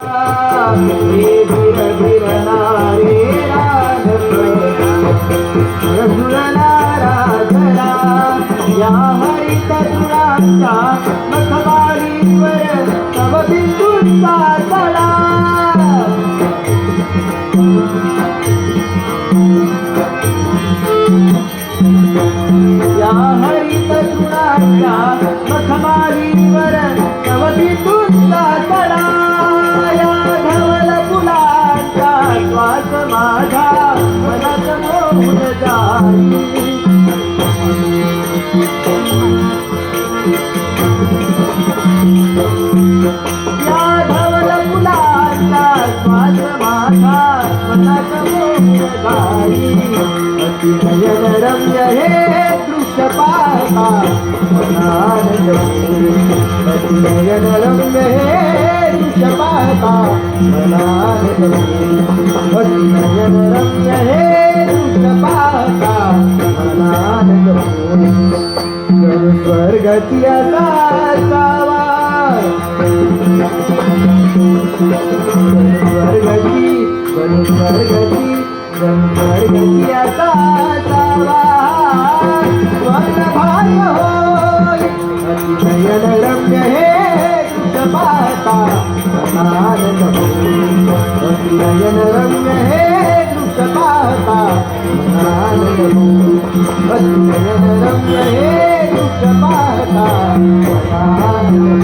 हे धीर धीरणारे राघव रघुनारा धरा या हरित तुळांच्या मखबारीवर तव बिंदूंचा तडा या हरित तुळांच्या मखबारीवर तव बिंदूंचा तडा या धवल फुलांचा श्वास माझा मनात मोहून जाई या धवल फुलांचा श्वास माझा मनात मोहून जाई अति नयन रम्य हे दृश्य पाहता मनानंद अति नयन रम्य हे दृश्य पाहता मनानंद अति नयन रम्य हे दृश्य पाहता मनानंद जणू स्वर्गची असावा स्वर्गची असावा स्वर्णभाय होय अति नयन रम्य हे दृश्य पाहता मनानंद अति नयन रम्य हे दृश्य पाहता मनानंद अति नयन रम्य हे दृश्य पाहता मनानंद